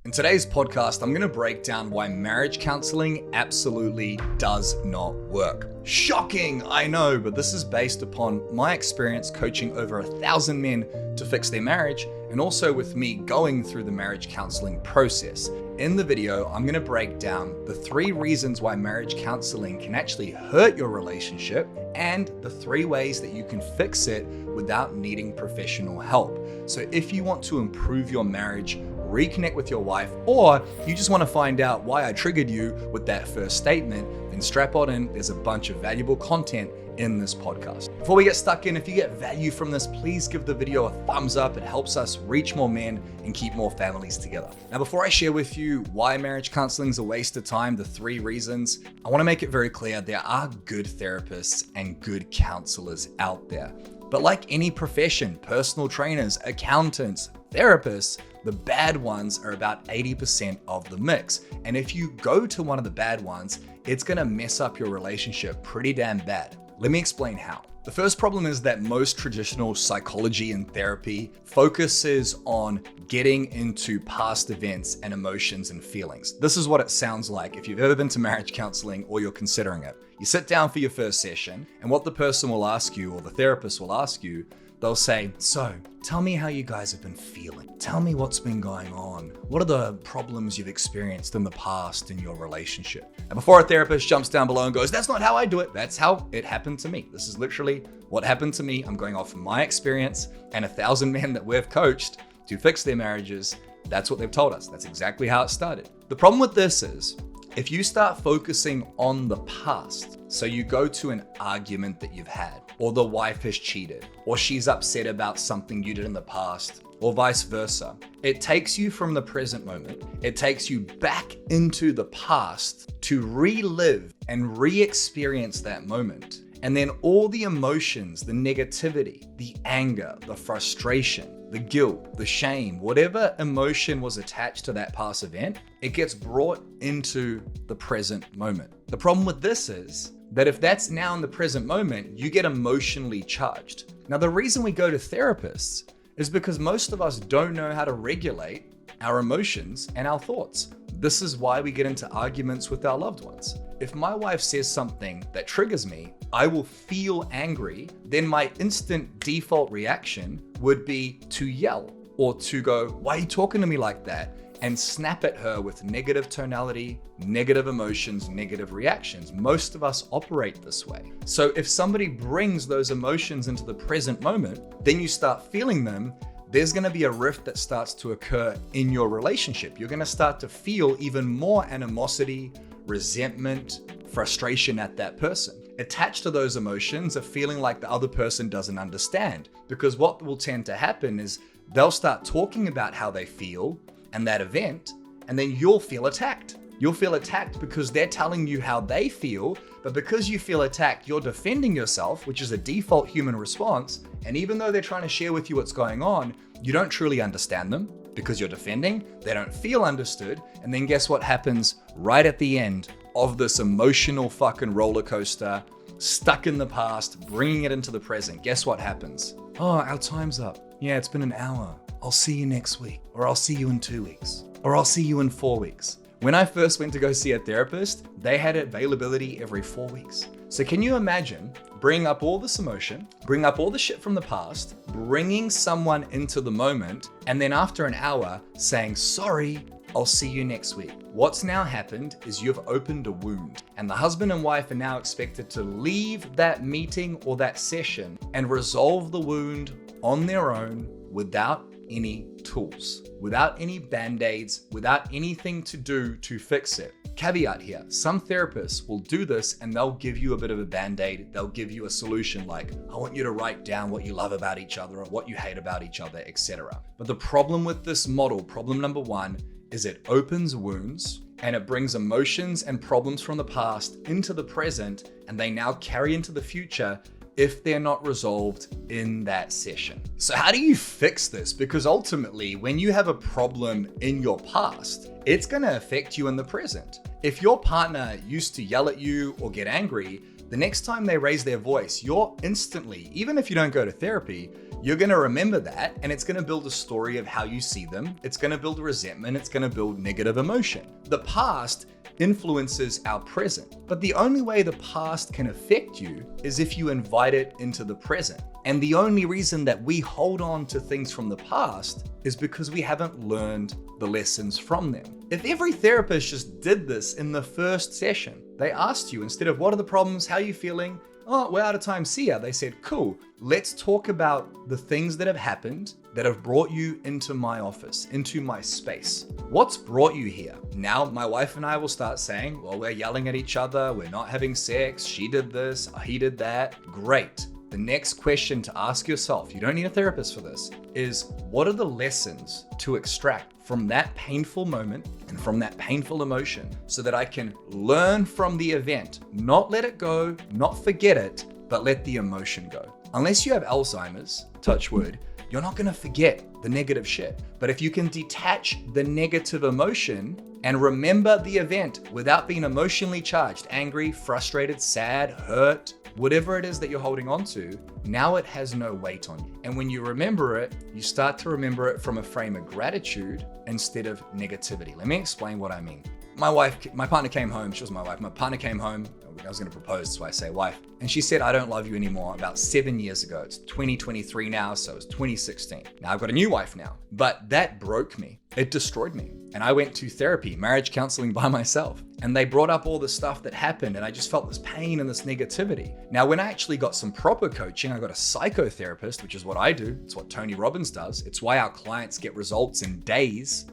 In today's podcast, I'm going to break down why marriage counseling absolutely does not work. Shocking, I know, but this is based upon my experience coaching over 1,000 men to fix their marriage, and also with me going through the marriage counseling process. In the video, I'm going to break down the 3 reasons why marriage counseling can actually hurt your relationship and the 3 ways that you can fix it without needing professional help. So if you want to improve your marriage, reconnect with your wife, or you just want to find out why I triggered you with that first statement, then strap on in. There's a bunch of valuable content in this podcast. Before we get stuck in, if you get value from this, please give the video a thumbs up. It helps us reach more men and keep more families together. Now, before I share with you why marriage counseling is a waste of time, the 3 reasons, I want to make it very clear there are good therapists and good counselors out there. But like any profession, personal trainers, accountants, therapists, the bad ones are about 80% of the mix. And if you go to one of the bad ones, it's gonna mess up your relationship pretty damn bad. Let me explain how. The first problem is that most traditional psychology and therapy focuses on getting into past events and emotions and feelings. This is what it sounds like if you've ever been to marriage counseling or you're considering it. You sit down for your first session, and what the person will ask you, or the therapist will ask you, they'll say, so tell me how you guys have been feeling. Tell me what's been going on. What are the problems you've experienced in the past in your relationship? And before a therapist jumps down below and goes, that's not how I do it. That's how it happened to me. This is literally what happened to me. I'm going off of my experience and 1,000 men that we've coached to fix their marriages. That's what they've told us. That's exactly how it started. The problem with this is, if you start focusing on the past, so you go to an argument that you've had, or the wife has cheated, or she's upset about something you did in the past, or vice versa, it takes you from the present moment, it takes you back into the past to relive and re-experience that moment. And then all the emotions, the negativity, the anger, the frustration, the guilt, the shame, whatever emotion was attached to that past event, it gets brought into the present moment. The problem with this is that if that's now in the present moment, you get emotionally charged. Now, the reason we go to therapists is because most of us don't know how to regulate our emotions and our thoughts. This is why we get into arguments with our loved ones. If my wife says something that triggers me, I will feel angry, then my instant default reaction would be to yell or to go, why are you talking to me like that? And snap at her with negative tonality, negative emotions, negative reactions. Most of us operate this way. So if somebody brings those emotions into the present moment, then you start feeling them, there's gonna be a rift that starts to occur in your relationship. You're gonna start to feel even more animosity, resentment, frustration at that person. Attached to those emotions, a feeling like the other person doesn't understand. Because what will tend to happen is they'll start talking about how they feel and that event, and then you'll feel attacked. You'll feel attacked because they're telling you how they feel, but because you feel attacked, you're defending yourself, which is a default human response. And even though they're trying to share with you what's going on, you don't truly understand them because you're defending, they don't feel understood. And then guess what happens right at the end of this emotional fucking roller coaster, stuck in the past, bringing it into the present? Guess what happens? Oh, our time's up. Yeah, it's been an hour. I'll see you next week, or I'll see you in 2 weeks, or I'll see you in 4 weeks. When I first went to go see a therapist, they had availability every 4 weeks. So can you imagine bringing up all this emotion, bring up all the shit from the past, bringing someone into the moment, and then after an hour saying, sorry, I'll see you next week. What's now happened is you've opened a wound, and the husband and wife are now expected to leave that meeting or that session and resolve the wound on their own without any tools, without any band-aids, without anything to do to fix it. Caveat here, some therapists will do this and they'll give you a bit of a band-aid. They'll give you a solution like, I want you to write down what you love about each other or what you hate about each other, etc. But the problem with this model, problem number 1, is it opens wounds and it brings emotions and problems from the past into the present, and they now carry into the future if they're not resolved in that session. So how do you fix this? Because ultimately, when you have a problem in your past, it's gonna affect you in the present. If your partner used to yell at you or get angry, the next time they raise their voice, you're instantly, even if you don't go to therapy, you're going to remember that, and it's going to build a story of how you see them. It's going to build resentment. It's going to build negative emotion. The past influences our present, but the only way the past can affect you is if you invite it into the present. And the only reason that we hold on to things from the past is because we haven't learned the lessons from them. If every therapist just did this in the first session, they asked you, instead of what are the problems, how are you feeling? Oh, we're out of time, see ya. They said, cool, let's talk about the things that have happened that have brought you into my office, into my space. What's brought you here? Now, my wife and I will start saying, well, we're yelling at each other, we're not having sex, she did this, he did that. Great. The next question to ask yourself, you don't need a therapist for this, is what are the lessons to extract from that painful moment and from that painful emotion so that I can learn from the event, not let it go, not forget it, but let the emotion go. Unless you have Alzheimer's, touch wood, you're not gonna forget the negative shit. But if you can detach the negative emotion and remember the event without being emotionally charged, angry, frustrated, sad, hurt, whatever it is that you're holding on to, now it has no weight on you. And when you remember it, you start to remember it from a frame of gratitude instead of negativity. Let me explain what I mean. My partner came home. She was my wife. My partner came home. I was going to propose, so I say wife. And she said, I don't love you anymore, about 7 years ago. It's 2023 now, so it's 2016. Now I've got a new wife now. But that broke me. It destroyed me. And I went to therapy, marriage counseling by myself. And they brought up all the stuff that happened, and I just felt this pain and this negativity. Now, when I actually got some proper coaching, I got a psychotherapist, which is what I do. It's what Toni does. It's why our clients get results in days,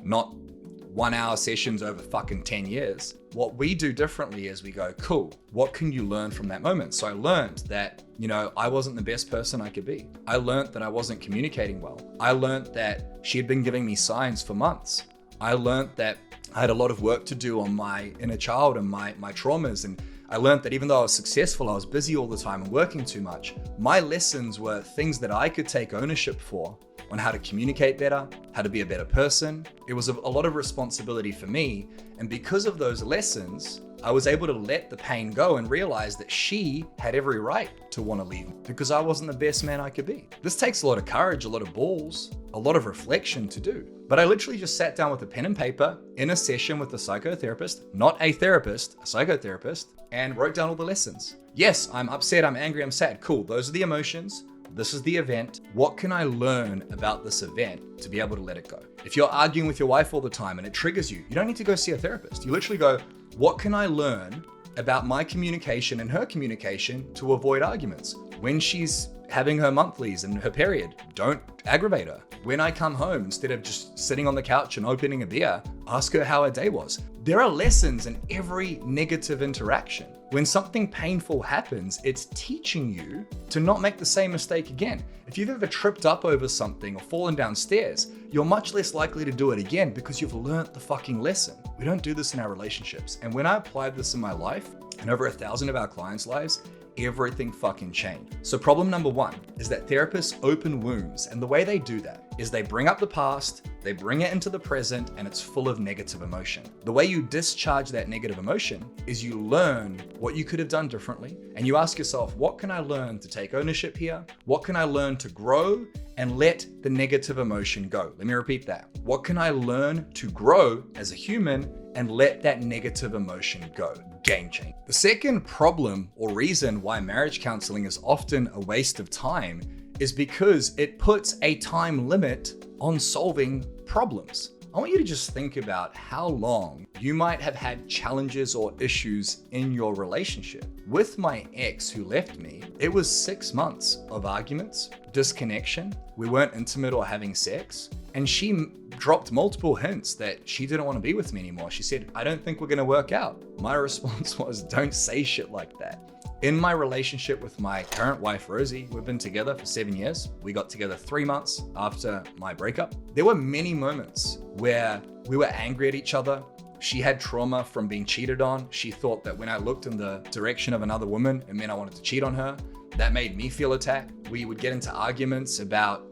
not 1 hour sessions over fucking 10 years. What we do differently is we go, cool, what can you learn from that moment? So I learned that, I wasn't the best person I could be. I learned that I wasn't communicating well. I learned that she had been giving me signs for months. I learned that I had a lot of work to do on my inner child and my traumas. And I learned that even though I was successful, I was busy all the time and working too much. My lessons were things that I could take ownership for, on how to communicate better, how to be a better person. It was a lot of responsibility for me. And because of those lessons, I was able to let the pain go and realize that she had every right to want to leave me because I wasn't the best man I could be. This takes a lot of courage, a lot of balls, a lot of reflection to do. But I literally just sat down with a pen and paper in a session with a psychotherapist, not a therapist, a psychotherapist, and wrote down all the lessons. Yes, I'm upset, I'm angry, I'm sad. Cool, those are the emotions. This is the event. What can I learn about this event to be able to let it go? If you're arguing with your wife all the time and it triggers you, you don't need to go see a therapist. You literally go, what can I learn about my communication and her communication to avoid arguments? When she's having her monthlies and her period, don't aggravate her. When I come home, instead of just sitting on the couch and opening a beer, ask her how her day was. There are lessons in every negative interaction. When something painful happens, it's teaching you to not make the same mistake again. If you've ever tripped up over something or fallen downstairs, you're much less likely to do it again because you've learned the fucking lesson. We don't do this in our relationships. And when I applied this in my life and over 1,000 of our clients' lives, everything fucking changed. So problem number one is that therapists open wounds, and the way they do that is they bring up the past, they bring it into the present, and it's full of negative emotion. The way you discharge that negative emotion is you learn what you could have done differently, and you ask yourself, what can I learn to take ownership here? What can I learn to grow and let the negative emotion go? Let me repeat that. What can I learn to grow as a human and let that negative emotion go? Game changer. The second problem or reason why marriage counseling is often a waste of time is because it puts a time limit on solving problems. I want you to just think about how long you might have had challenges or issues in your relationship. With my ex who left me, it was 6 months of arguments, disconnection. We weren't intimate or having sex. And she dropped multiple hints that she didn't want to be with me anymore. She said, I don't think we're going to work out. My response was, don't say shit like that. In my relationship with my current wife, Rosie, we've been together for 7 years. We got together 3 months after my breakup. There were many moments where we were angry at each other. She had trauma from being cheated on. She thought that when I looked in the direction of another woman, it meant I wanted to cheat on her. That made me feel attacked. We would get into arguments about,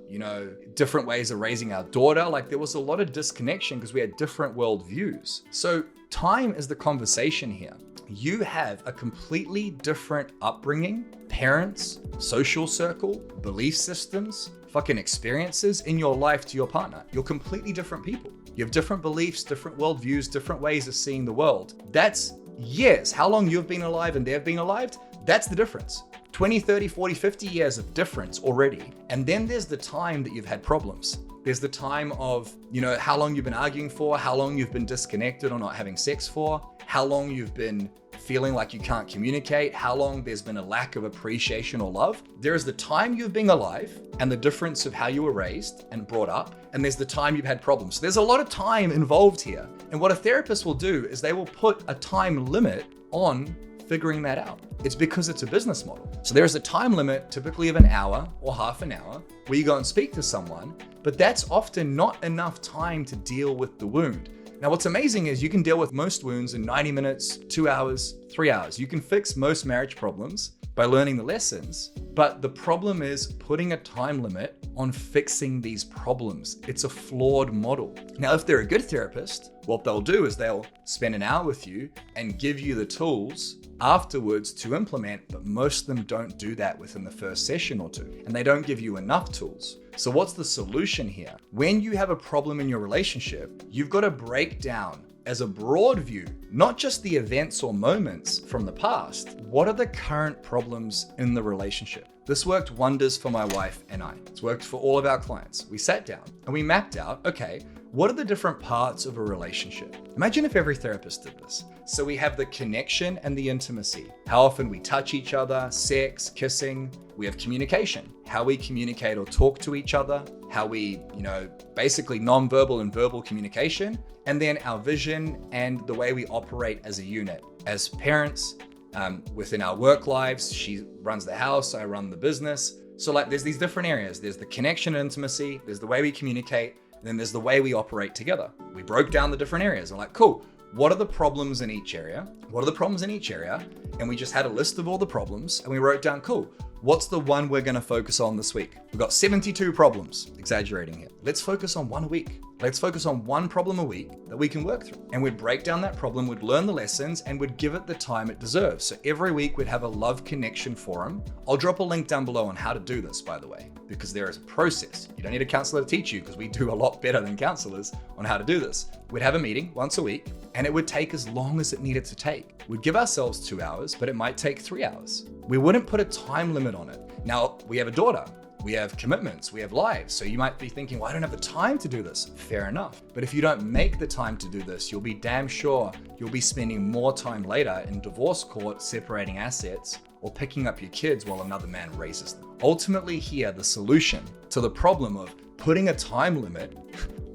different ways of raising our daughter. Like there was a lot of disconnection because we had different worldviews. So time is the conversation here. you have a completely different upbringing, parents, social circle, belief systems, fucking experiences in your life to your partner. You're completely different people. You have different beliefs, different worldviews, different ways of seeing the world. That's years. How long you've been alive and they've been alive, that's the difference. 20, 30, 40, 50 years of difference already. And then there's the time that you've had problems. There's the time of, how long you've been arguing for, how long you've been disconnected or not having sex for, how long you've been feeling like you can't communicate, how long there's been a lack of appreciation or love. There is the time you've been alive and the difference of how you were raised and brought up, and there's the time you've had problems. So there's a lot of time involved here. And what a therapist will do is they will put a time limit on figuring that out. It's because it's a business model. So there is a time limit, typically of an hour or half an hour, where you go and speak to someone, but that's often not enough time to deal with the wound. Now, what's amazing is you can deal with most wounds in 90 minutes, 2 hours, 3 hours. You can fix most marriage problems by learning the lessons, but the problem is putting a time limit on fixing these problems. It's a flawed model. Now, if they're a good therapist, what they'll do is they'll spend an hour with you and give you the tools afterwards to implement, but most of them don't do that within the first session or two, and they don't give you enough tools. So what's the solution here? When you have a problem in your relationship, you've got to break down as a broad view, not just the events or moments from the past. What are the current problems in the relationship? This worked wonders for my wife and I. It's worked for all of our clients. We sat down and we mapped out, okay, what are the different parts of a relationship? Imagine if every therapist did this. So we have the connection and the intimacy. How often we touch each other, sex, kissing. We have communication, how we communicate or talk to each other, how we, basically nonverbal and verbal communication. And then our vision and the way we operate as a unit. As parents, within our work lives, she runs the house, I run the business. So there's these different areas. There's the connection and intimacy, there's the way we communicate, and then there's the way we operate together. We broke down the different areas. I'm like, cool, what are the problems in each area? What are the problems in each area? And we just had a list of all the problems and we wrote down, cool, what's the one we're gonna focus on this week? We've got 72 problems, exaggerating here. Let's focus on one a week. Let's focus on one problem a week that we can work through. And we'd break down that problem, we'd learn the lessons, and we'd give it the time it deserves. So every week we'd have a love connection forum. I'll drop a link down below on how to do this, by the way, because there is a process. You don't need a counselor to teach you, because we do a lot better than counselors on how to do this. We'd have a meeting once a week, and it would take as long as it needed to take. We'd give ourselves 2 hours, but it might take 3 hours. We wouldn't put a time limit on it. Now, we have a daughter. We have commitments, we have lives. So you might be thinking, well, I don't have the time to do this. Fair enough. But if you don't make the time to do this, you'll be damn sure you'll be spending more time later in divorce court separating assets or picking up your kids while another man raises them. Ultimately here, the solution to the problem of putting a time limit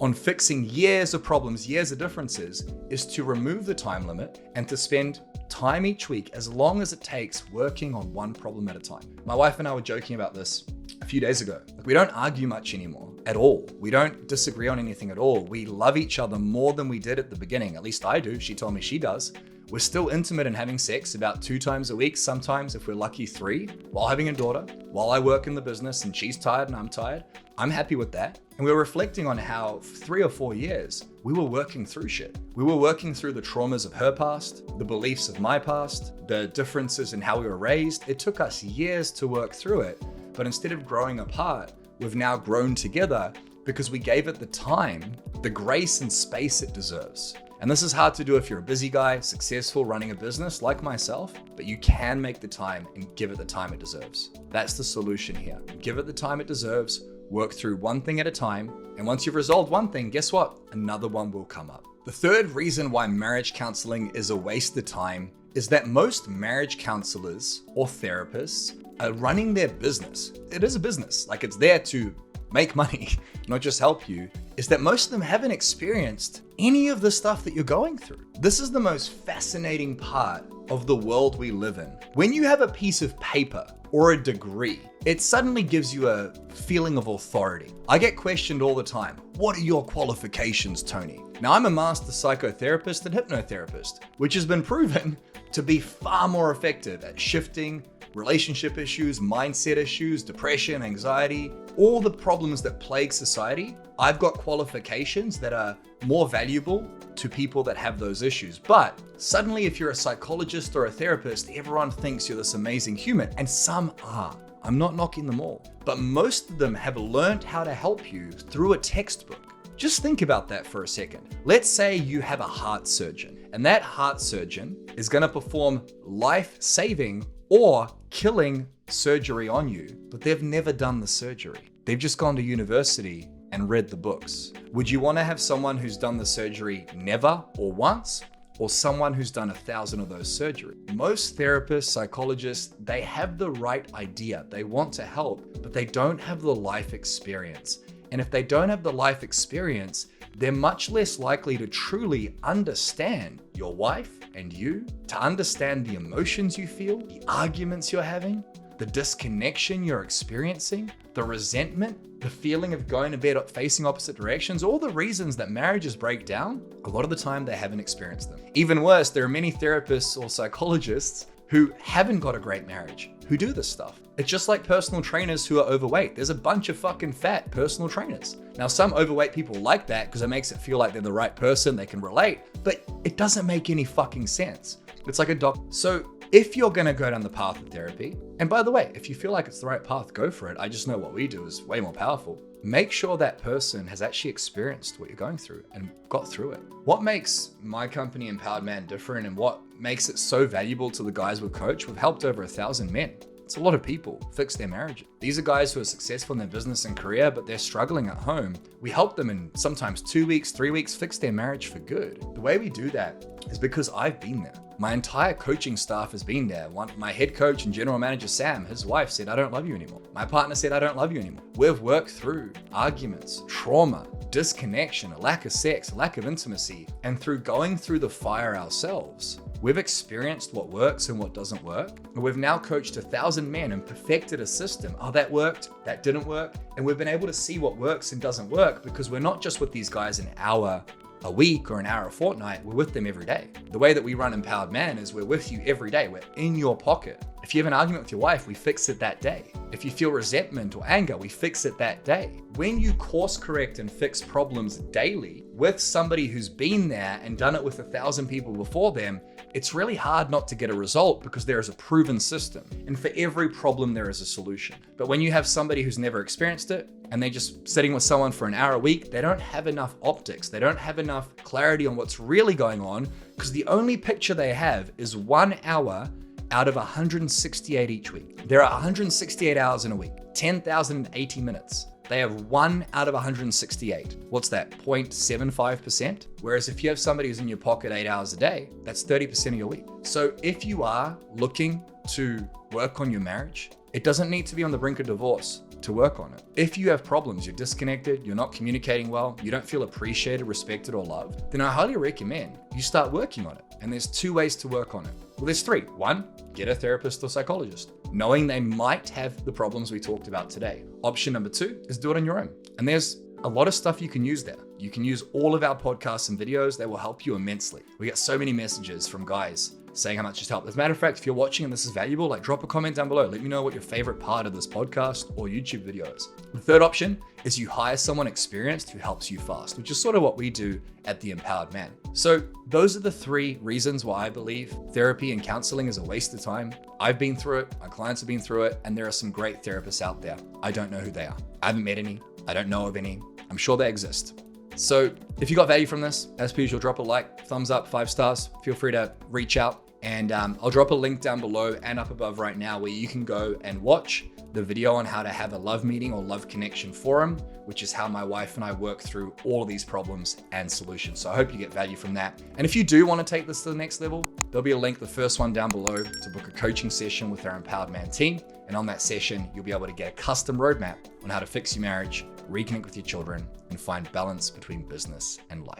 on fixing years of problems, years of differences, is to remove the time limit and to spend time each week, as long as it takes, working on one problem at a time. My wife and I were joking about this a few days ago. We don't argue much anymore at all. We don't disagree on anything at all. We love each other more than we did at the beginning. At least I do. She told me she does. We're still intimate and having sex about 2 times a week, sometimes if we're lucky 3, while having a daughter, while I work in the business and she's tired and I'm tired. I'm happy with that. And we were reflecting on how for 3 or 4 years, we were working through shit. We were working through the traumas of her past, the beliefs of my past, the differences in how we were raised. It took us years to work through it. But instead of growing apart, we've now grown together because we gave it the time, the grace and space it deserves. And this is hard to do if you're a busy guy, successful, running a business like myself, but you can make the time and give it the time it deserves. That's the solution here. Give it the time it deserves, work through one thing at a time, and once you've resolved one thing, guess what? Another one will come up. The third reason why marriage counseling is a waste of time is that most marriage counselors or therapists are running their business. It is a business, like it's there to make money, not just help you, is that most of them haven't experienced any of the stuff that you're going through. This is the most fascinating part of the world we live in. When you have a piece of paper or a degree, it suddenly gives you a feeling of authority. I get questioned all the time, what are your qualifications, Toni? Now, I'm a master psychotherapist and hypnotherapist, which has been proven to be far more effective at shifting relationship issues, mindset issues, depression, anxiety, all the problems that plague society. I've got qualifications that are more valuable to people that have those issues. But suddenly, if you're a psychologist or a therapist, everyone thinks you're this amazing human, and some are. I'm not knocking them all, but most of them have learned how to help you through a textbook. Just think about that for a second. Let's say you have a heart surgeon, and that heart surgeon is going to perform life-saving or killing surgery on you, but they've never done the surgery. They've just gone to university and read the books. Would you want to have someone who's done the surgery never or once, or someone who's done 1,000 of those surgeries? Most therapists, psychologists, they have the right idea. They want to help, but they don't have the life experience. And if they don't have the life experience, they're much less likely to truly understand your wife and you, to understand the emotions you feel, the arguments you're having, the disconnection you're experiencing, the resentment, the feeling of going to bed facing opposite directions, all the reasons that marriages break down. A lot of the time they haven't experienced them. Even worse, there are many therapists or psychologists who haven't got a great marriage, who do this stuff. It's just like personal trainers who are overweight. There's a bunch of fucking fat personal trainers. Now, some overweight people like that because it makes it feel like they're the right person, they can relate, but it doesn't make any fucking sense. It's like a doc. So if you're gonna go down the path of therapy, and by the way, if you feel like it's the right path, go for it. I just know what we do is way more powerful. Make sure that person has actually experienced what you're going through and got through it. What makes my company Empowered Man different, and what makes it so valuable to the guys we've coached, we've helped over 1,000 men. It's a lot of people fix their marriages. These are guys who are successful in their business and career, but they're struggling at home. We help them in sometimes 2 weeks, 3 weeks, fix their marriage for good. The way we do that is because I've been there. My entire coaching staff has been there. My head coach and general manager, Sam, his wife said, "I don't love you anymore." My partner said, "I don't love you anymore." We've worked through arguments, trauma, disconnection, a lack of sex, a lack of intimacy, and through going through the fire ourselves, we've experienced what works and what doesn't work. And we've now coached 1,000 men and perfected a system. Oh, that worked, that didn't work. And we've been able to see what works and doesn't work because we're not just with these guys an hour a week or an hour a fortnight, we're with them every day. The way that we run Empowered Man is we're with you every day. We're in your pocket. If you have an argument with your wife, we fix it that day. If you feel resentment or anger, we fix it that day. When you course correct and fix problems daily with somebody who's been there and done it with 1,000 people before them, it's really hard not to get a result because there is a proven system. And for every problem, there is a solution. But when you have somebody who's never experienced it and they're just sitting with someone for an hour a week, they don't have enough optics. They don't have enough clarity on what's really going on because the only picture they have is 1 hour out of 168 each week. There are 168 hours in a week, 10,080 minutes. They have 1 out of 168. What's that, 0.75%? Whereas if you have somebody who's in your pocket 8 hours a day, that's 30% of your week. So if you are looking to work on your marriage, it doesn't need to be on the brink of divorce to work on it. If you have problems, you're disconnected, you're not communicating well, you don't feel appreciated, respected, or loved, then I highly recommend you start working on it. And there's 2 ways to work on it. Well, there's 3. 1, get a therapist or psychologist, knowing they might have the problems we talked about today. Option number 2 is do it on your own. And there's a lot of stuff you can use there. You can use all of our podcasts and videos. They will help you immensely. We get so many messages from guys saying how much it's helped. As a matter of fact, if you're watching and this is valuable, drop a comment down below. Let me know what your favorite part of this podcast or YouTube video is. The third option is you hire someone experienced who helps you fast, which is sort of what we do at the Empowered Man. So those are the 3 reasons why I believe therapy and counseling is a waste of time. I've been through it, my clients have been through it, and there are some great therapists out there. I don't know who they are. I haven't met any. I don't know of any. I'm sure they exist. So if you got value from this, as per usual, drop a like, thumbs up, 5 stars. Feel free to reach out. And I'll drop a link down below and up above right now where you can go and watch the video on how to have a love meeting or love connection forum, which is how my wife and I work through all of these problems and solutions. So I hope you get value from that. And if you do want to take this to the next level, there'll be a link, the first one down below, to book a coaching session with our Empowered Man team. And on that session, you'll be able to get a custom roadmap on how to fix your marriage, reconnect with your children, and find balance between business and life.